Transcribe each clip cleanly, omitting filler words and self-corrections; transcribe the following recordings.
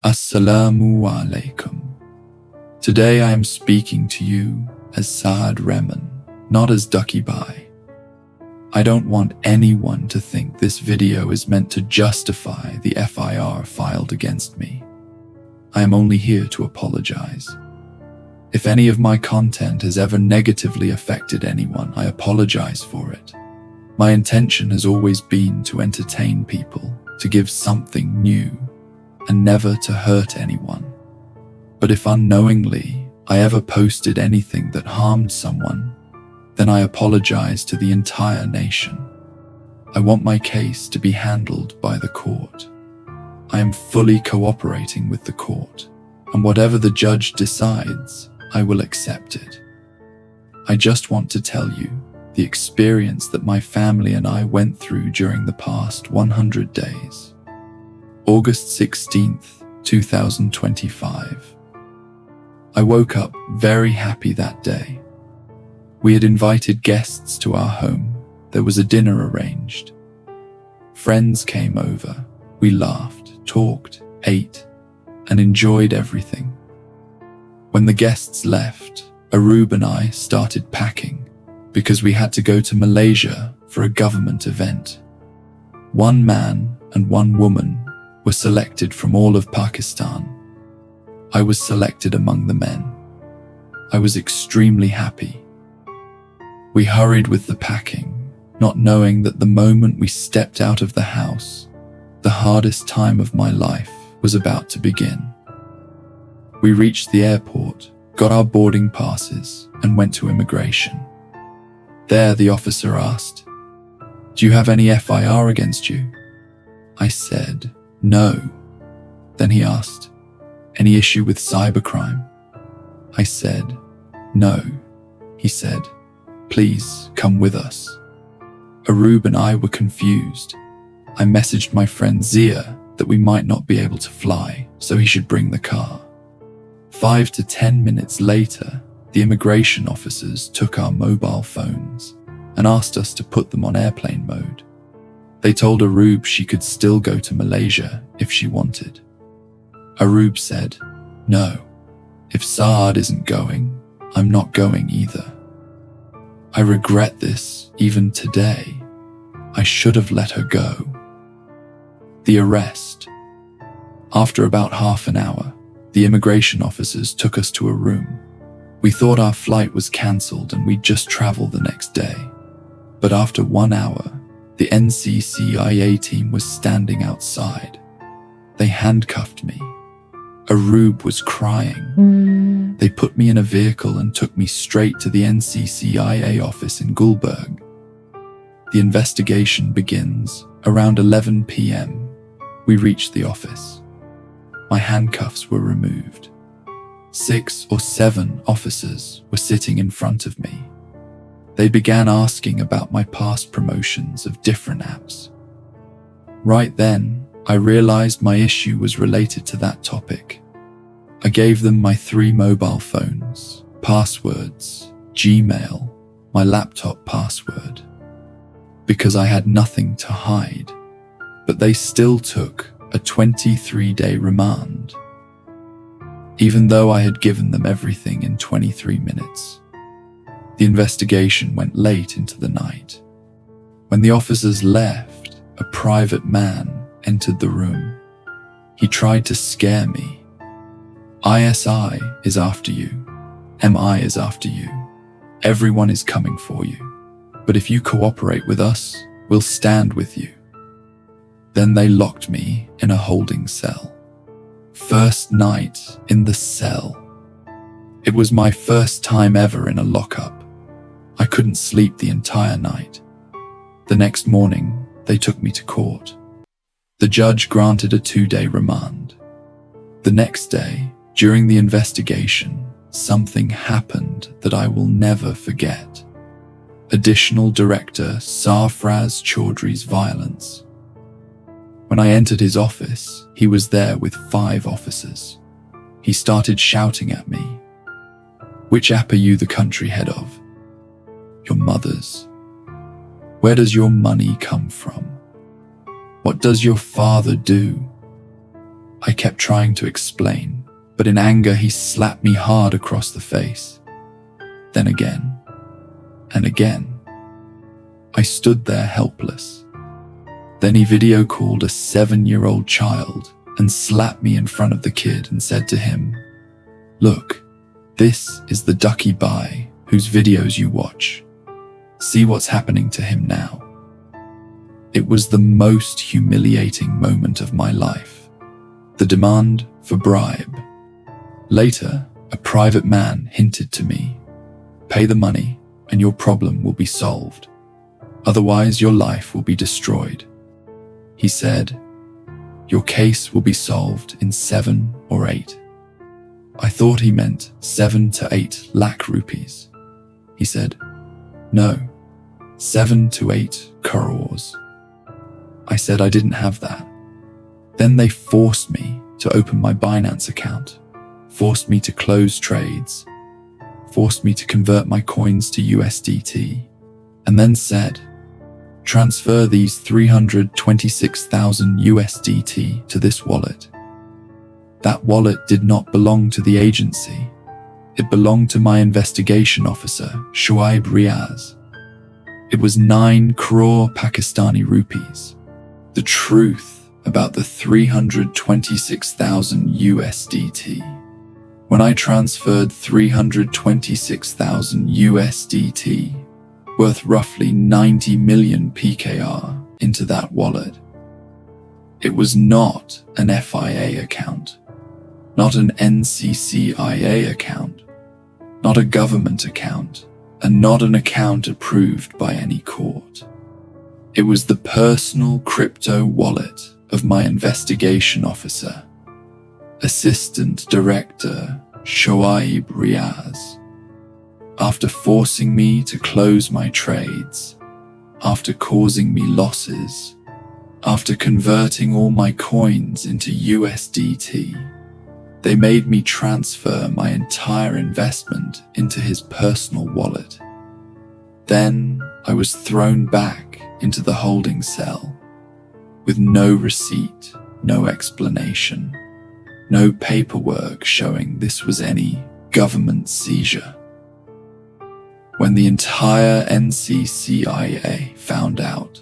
Assalamu alaikum. Today I am speaking to you as Saad Rehman, not as Ducky Bhai. I don't want anyone to think this video is meant to justify the FIR filed against me. I am only here to apologize. If any of my content has ever negatively affected anyone, I apologize for it. My intention has always been to entertain people, to give something new, and never to hurt anyone. But if unknowingly I ever posted anything that harmed someone, then I apologize to the entire nation. I want my case to be handled by the court. I am fully cooperating with the court, and whatever the judge decides, I will accept it. I just want to tell you the experience that my family and I went through during the past 100 days. August 16th, 2025. I woke up very happy that day. We had invited guests to our home. There was a dinner arranged. Friends came over. We laughed, talked, ate, and enjoyed everything. When the guests left, Arub and I started packing because we had to go to Malaysia for a government event. One man and one woman were selected from all of Pakistan. I was selected among the men. I was extremely happy. We hurried with the packing, not knowing that the moment we stepped out of the house, the hardest time of my life was about to begin. We reached the airport, got our boarding passes, and went to immigration. There, the officer asked, "Do you have any FIR against you?" I said, "No." Then he asked, "Any issue with cybercrime?" I said, "No." He said, "Please come with us." Arub and I were confused. I messaged my friend Zia that we might not be able to fly, so he should bring the car. 5 to 10 minutes later, the immigration officers took our mobile phones and asked us to put them on airplane mode. They told Arub she could still go to Malaysia if she wanted. Arub said, "No, if Saad isn't going, I'm not going either." I regret this even today. I should have let her go. The arrest. After about half an hour, the immigration officers took us to a room. We thought our flight was cancelled and we'd just travel the next day. But after 1 hour, the NCCIA team was standing outside. They handcuffed me. Arub was crying. They put me in a vehicle and took me straight to the NCCIA office in Gulberg. The investigation begins around 11 p.m. We reached the office. My handcuffs were removed. 6 or 7 officers were sitting in front of me. They began asking about my past promotions of different apps. Right then, I realized my issue was related to that topic. I gave them my 3 mobile phones, passwords, Gmail, my laptop password, because I had nothing to hide. But they still took a 23-day remand, even though I had given them everything in 23 minutes. The investigation went late into the night. When the officers left, a private man entered the room. He tried to scare me. ISI is after you. MI is after you. Everyone is coming for you. But if you cooperate with us, we'll stand with you. Then they locked me in a holding cell. First night in the cell. It was my first time ever in a lockup. I couldn't sleep the entire night. The next morning, they took me to court. The judge granted a 2-day remand. The next day, during the investigation, something happened that I will never forget. Additional Director Sarfraz Chaudhry's violence. When I entered his office, he was there with 5 officers. He started shouting at me. "Which app are you the country head of?" "Your mother's." "Where does your money come from?" "What does your father do?" I kept trying to explain, but in anger he slapped me hard across the face. Then again, and again. I stood there helpless. Then he video called a 7-year-old child and slapped me in front of the kid and said to him, "Look, this is the Ducky Bhai whose videos you watch. See what's happening to him now." It was the most humiliating moment of my life. The demand for bribe. Later, a private man hinted to me, "Pay the money and your problem will be solved. Otherwise, your life will be destroyed." He said, "Your case will be solved in 7 or 8. I thought he meant 7 to 8 lakh rupees. He said, "No, 7 to 8 crores." I said I didn't have that. Then they forced me to open my Binance account, forced me to close trades, forced me to convert my coins to USDT, and then said, "Transfer these 326,000 USDT to this wallet." That wallet did not belong to the agency. It belonged to my investigation officer, Shoaib Riaz. It was 9 crore Pakistani rupees. The truth about the 326,000 USDT. When I transferred 326,000 USDT, worth roughly 90 million PKR, into that wallet, it was not an FIA account, not an NCCIA account, not a government account, and not an account approved by any court. It was the personal crypto wallet of my investigation officer, Assistant Director Shoaib Riaz. After forcing me to close my trades, after causing me losses, after converting all my coins into USDT, they made me transfer my entire investment into his personal wallet. Then I was thrown back into the holding cell with no receipt, no explanation, no paperwork showing this was any government seizure. When the entire NCCIA found out,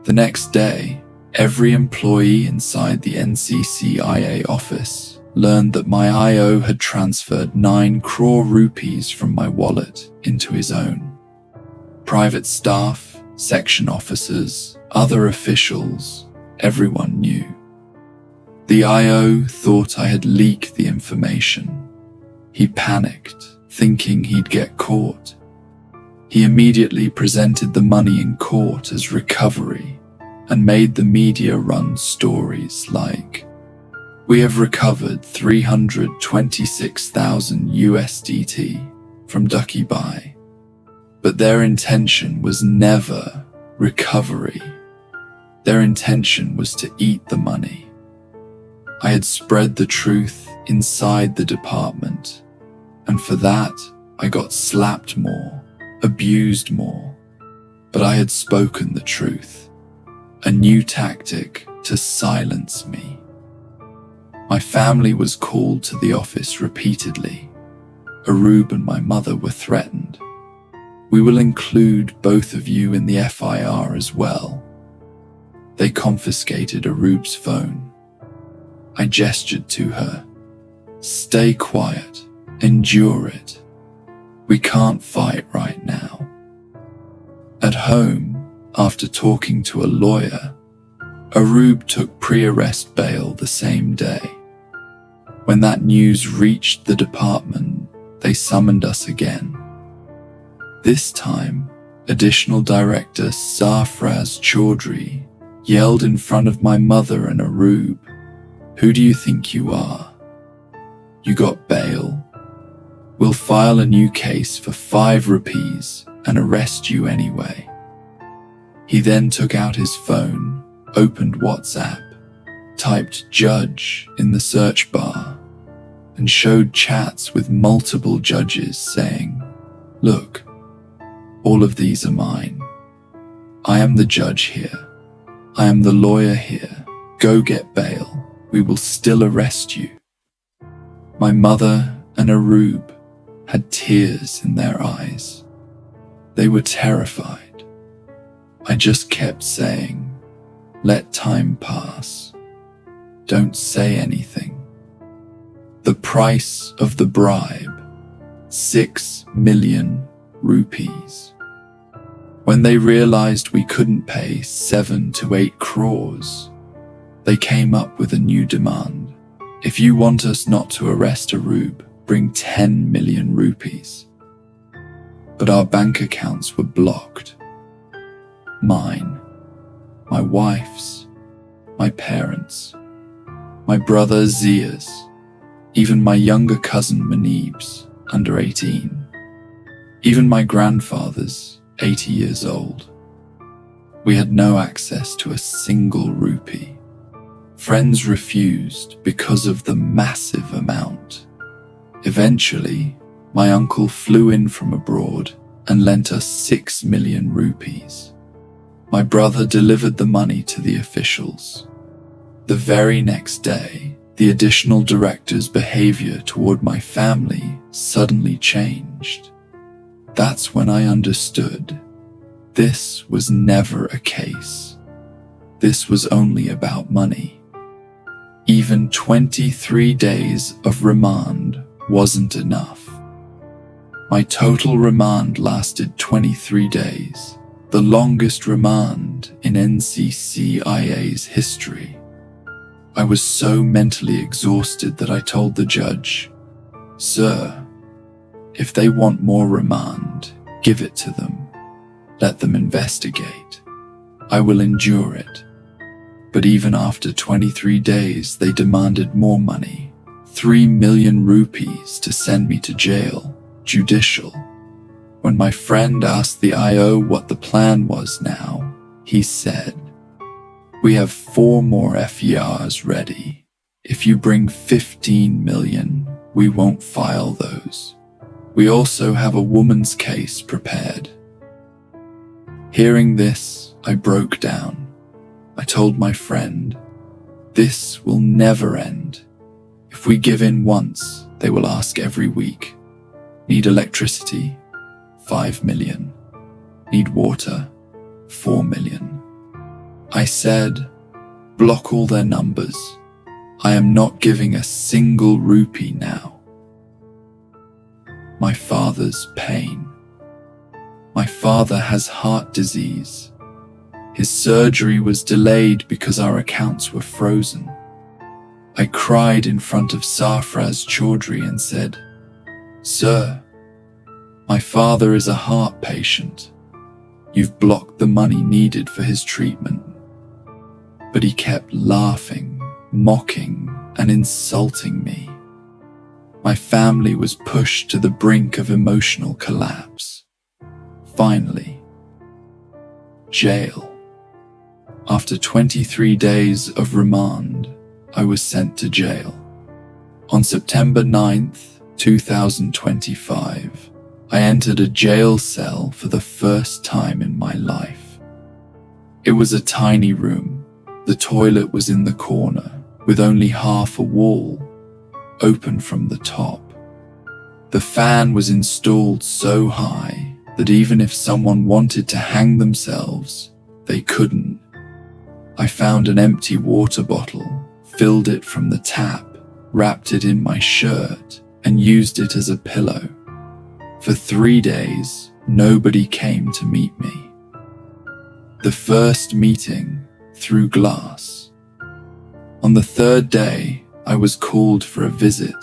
the next day, every employee inside the NCCIA office learned that my IO had transferred 9 crore rupees from my wallet into his own. Private staff, section officers, other officials, everyone knew. The IO thought I had leaked the information. He panicked, thinking he'd get caught. He immediately presented the money in court as recovery and made the media run stories like, "We have recovered 326,000 USDT from Ducky Bhai." But their intention was never recovery. Their intention was to eat the money. I had spread the truth inside the department, and for that I got slapped more, abused more. But I had spoken the truth, a new tactic to silence me. My family was called to the office repeatedly. Arub and my mother were threatened. "We will include both of you in the FIR as well." They confiscated Arub's phone. I gestured to her, "Stay quiet, endure it. We can't fight right now." At home, after talking to a lawyer, Arub took pre-arrest bail the same day. When that news reached the department, they summoned us again. This time, Additional Director Sarfraz Chaudhry yelled in front of my mother and Arub, "Who do you think you are? You got bail. We'll file a new case for 5 rupees and arrest you anyway." He then took out his phone, opened WhatsApp, typed "judge" in the search bar, and showed chats with multiple judges saying, "Look, all of these are mine. I am the judge here. I am the lawyer here. Go get bail. we will still arrest you. My mother and Arub had tears in their eyes. They were terrified. I just kept saying, let time pass. Don't say anything. The price of the bribe, 6 million rupees. When they realized we couldn't pay 7 to 8 crores, they came up with a new demand. If you want us not to arrest Arub, bring 10 million rupees. But our bank accounts were blocked. Mine, my wife's, my parents', my brother Zia's, even my younger cousin Manib's, under 18, even my grandfather's, 80 years old. We had no access to a single rupee. Friends refused because of the massive amount. Eventually, my uncle flew in from abroad and lent us 6 million rupees. My brother delivered the money to the officials. The very next day, the additional director's behavior toward my family suddenly changed. That's when I understood. This was never a case. This was only about money. Even 23 days of remand wasn't enough. My total remand lasted 23 days, the longest remand in NCCIA's history. I was so mentally exhausted that I told the judge, "Sir, if they want more remand, give it to them. Let them investigate. I will endure it." But even after 23 days, they demanded more money, 3 million rupees to send me to jail, judicial. When my friend asked the IO what the plan was now, he said, "We have 4 more FERs ready. If you bring 15 million, we won't file those. We also have a woman's case prepared." Hearing this, I broke down. I told my friend, "This will never end. If we give in once, they will ask every week. Need electricity? 5 million. Need water? 4 million. I said, "Block all their numbers. I am not giving a single rupee now." My father's pain. My father has heart disease. His surgery was delayed because our accounts were frozen. I cried in front of Sarfraz Chaudhry and said, "Sir, my father is a heart patient. You've blocked the money needed for his treatment." But he kept laughing, mocking, and insulting me. My family was pushed to the brink of emotional collapse. Finally, jail. After 23 days of remand, I was sent to jail. On September 9th, 2025, I entered a jail cell for the first time in my life. It was a tiny room. The toilet was in the corner, with only half a wall, open from the top. The fan was installed so high that even if someone wanted to hang themselves, they couldn't. I found an empty water bottle, filled it from the tap, wrapped it in my shirt, and used it as a pillow. For 3 days, nobody came to meet me. The first meeting, through glass. On the 3rd day, I was called for a visit.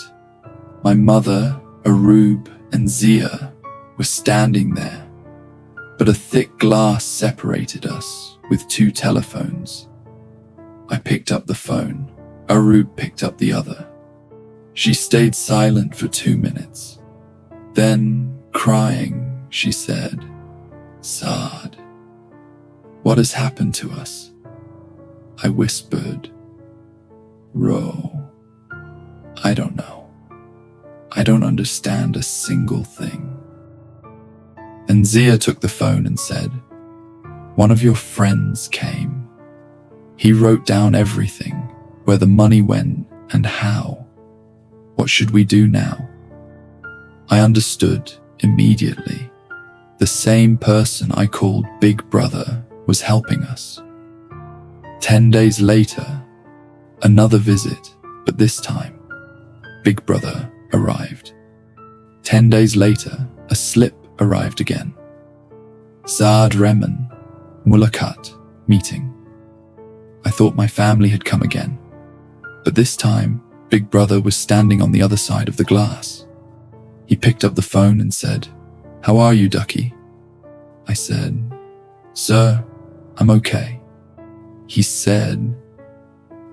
My mother, Arub, and Zia were standing there, but a thick glass separated us with 2 telephones. I picked up the phone. Arub picked up the other. She stayed silent for 2 minutes. Then, crying, she said, "Saad, what has happened to us?" I whispered, "Ro, I don't know. I don't understand a single thing." And Zia took the phone and said, "One of your friends came. He wrote down everything. where the money went and how. What should we do now? I understood immediately. The same person I called Big Brother was helping us. 10 days later, another visit, but this time, Big Brother arrived. 10 days later, a slip arrived again. Saad Reman, Mulakat, meeting. I thought my family had come again, but this time, Big Brother was standing on the other side of the glass. He picked up the phone and said, "How are you, Ducky?" I said, "Sir, I'm okay." He said,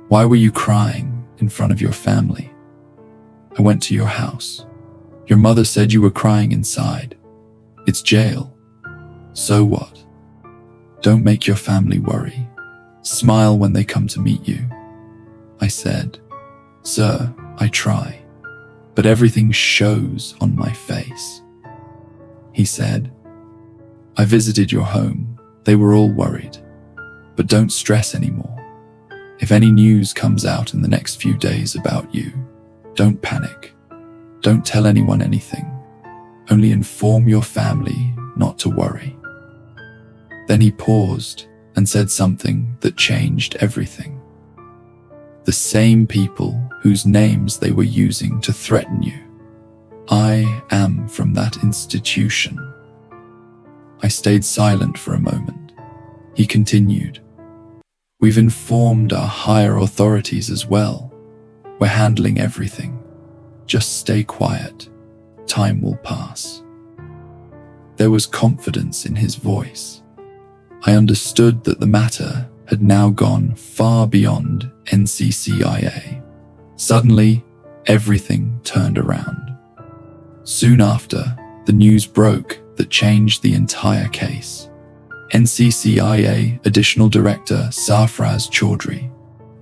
"Why were you crying in front of your family?" "I went to your house. Your mother said you were crying inside. It's jail. So what? Don't make your family worry. Smile when they come to meet you." I said, "Sir, I try, but everything shows on my face." He said, "I visited your home. They were all worried. But don't stress anymore. If any news comes out in the next few days about you, don't panic. Don't tell anyone anything. Only inform your family not to worry." Then he paused and said something that changed everything. "The same people whose names they were using to threaten you. I am from that institution." I stayed silent for a moment. He continued, "We've informed our higher authorities as well. We're handling everything. Just stay quiet. Time will pass." There was confidence in his voice. I understood that the matter had now gone far beyond NCCIA. Suddenly, everything turned around. Soon after, the news broke that changed the entire case. NCCIA Additional Director Sarfraz Chaudhry.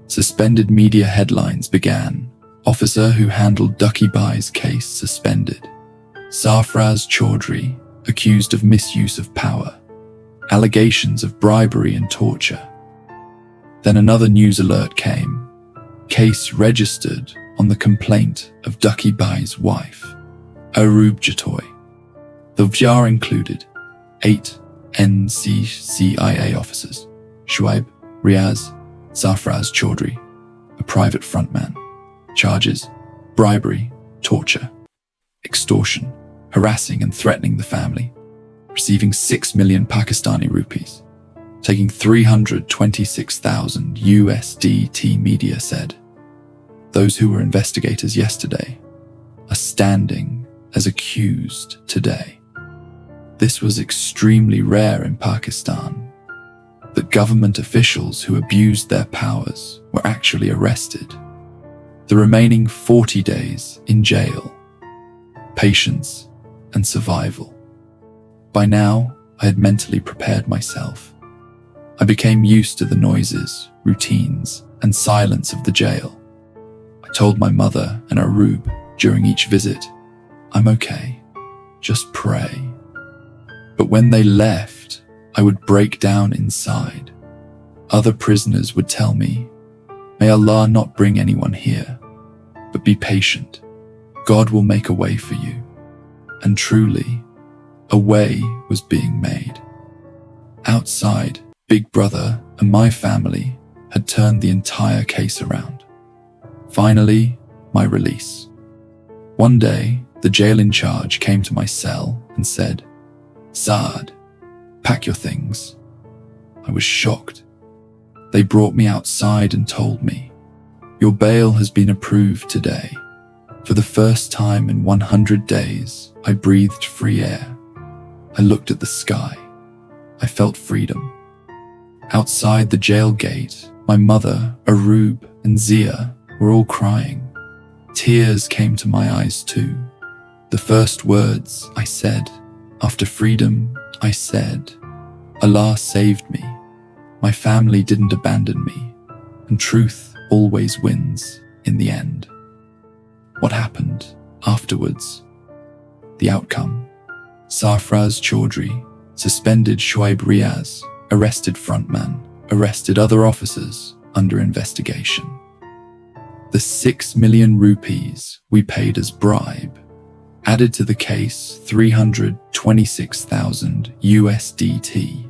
Suspended media headlines began. Officer who handled Ducky Bhai's case suspended. Sarfraz Chaudhry accused of misuse of power. Allegations of bribery and torture. Then another news alert came. Case registered on the complaint of Ducky Bhai's wife, Arub Jatoy. The VR included 8 NCCIA officers, Shuaib, Riaz, Sarfraz Chaudhry, a private frontman. Charges: bribery, torture, extortion, harassing and threatening the family, receiving 6 million Pakistani rupees, taking 326,000 USDT, media said. Those who were investigators yesterday are standing as accused today. This was extremely rare in Pakistan, that government officials who abused their powers were actually arrested. The remaining 40 days in jail, patience and survival. By now, I had mentally prepared myself. I became used to the noises, routines, and silence of the jail. I told my mother and Arub during each visit, "I'm okay, just pray." But when they left, I would break down inside. Other prisoners would tell me, "May Allah not bring anyone here, but be patient. God will make a way for you." And truly, a way was being made. Outside, Big Brother and my family had turned the entire case around. Finally, my release. One day, the jail in charge came to my cell and said, "Saad, pack your things." I was shocked. They brought me outside and told me, "Your bail has been approved today." For the first time in 100 days, I breathed free air. I looked at the sky. I felt freedom. Outside the jail gate, my mother, Arub, and Zia were all crying. Tears came to my eyes too. The first words I said, after freedom, I said, "Allah saved me. My family didn't abandon me, and truth always wins in the end." What happened afterwards? The outcome: Sarfraz Chaudhry suspended, Shuaib Riaz arrested frontman, arrested other officers under investigation. The 6 million rupees we paid as bribe added to the case 326,000 USDT.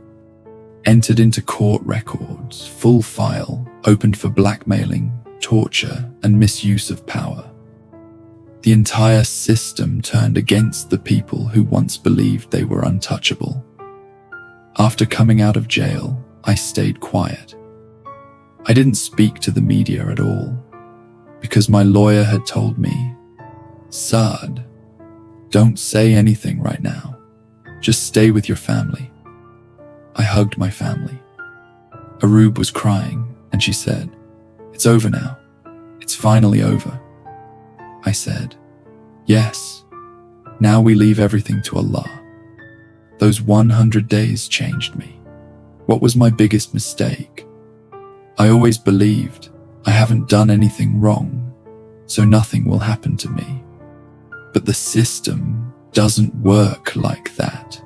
Entered into court records, full file, opened for blackmailing, torture, and misuse of power. The entire system turned against the people who once believed they were untouchable. After coming out of jail, I stayed quiet. I didn't speak to the media at all, because my lawyer had told me, "Saad, don't say anything right now. Just stay with your family." I hugged my family. Arub was crying, and she said, "It's over now. It's finally over." I said, "Yes, now we leave everything to Allah." Those 100 days changed me. What was my biggest mistake? I always believed I haven't done anything wrong, so nothing will happen to me. But the system doesn't work like that.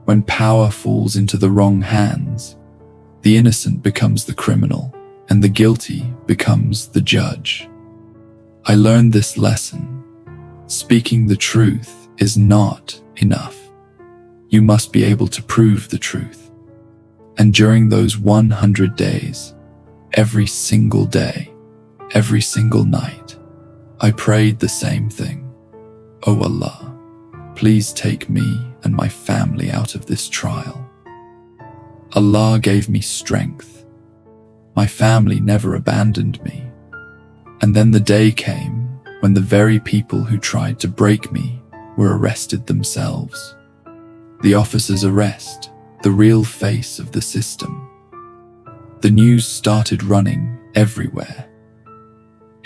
When power falls into the wrong hands, the innocent becomes the criminal, and the guilty becomes the judge. I learned this lesson. Speaking the truth is not enough. You must be able to prove the truth. And during those 100 days, every single day, every single night, I prayed the same thing. "Oh Allah, please take me and my family out of this trial." Allah gave me strength. My family never abandoned me. And then the day came when the very people who tried to break me were arrested themselves. The officer's arrest, the real face of the system. The news started running everywhere.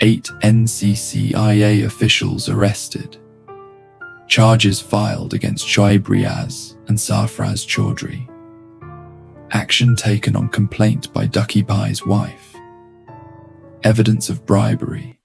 8 NCCIA officials arrested. Charges filed against Shoaib Riaz and Sarfraz Chaudhry. Action taken on complaint by Ducky Bhai's wife. Evidence of bribery.